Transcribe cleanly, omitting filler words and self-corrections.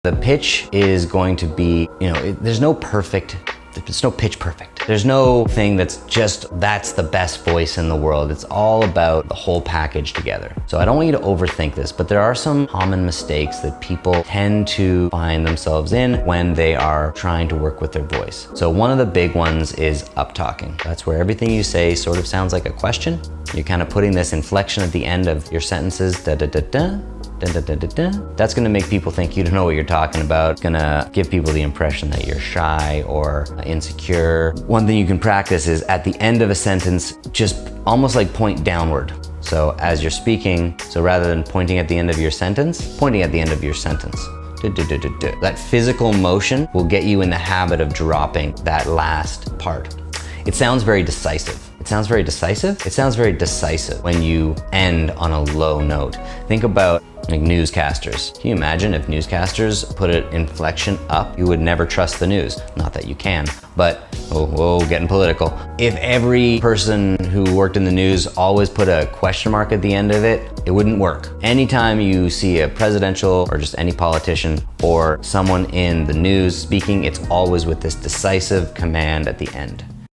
The pitch is going to be, there's no pitch perfect. There's no thing that's the best voice in the world. It's all about the whole package together. So I don't want you to overthink this, but there are some common mistakes that people tend to find themselves in when they are trying to work with their voice. So one of the big ones is up talking. That's where everything you say sort of sounds like a question. You're kind of putting this inflection at the end of your sentences, da da da da. That's gonna make people think you don't know what you're talking about. It's gonna give people the impression that you're shy or insecure. One thing you can practice is at the end of a sentence, just almost like point downward. So as you're speaking, so rather than pointing at the end of your sentence, pointing at the end of your sentence. That physical motion will get you in the habit of dropping that last part. It sounds very decisive. It sounds very decisive? It sounds very decisive when you end on a low note. Think about like newscasters. Can you imagine if newscasters put an inflection up? You would never trust the news. Not that you can, but getting political. If every person who worked in the news always put a question mark at the end of it, it wouldn't work. Anytime you see a presidential or just any politician or someone in the news speaking, it's always with this decisive command at the end.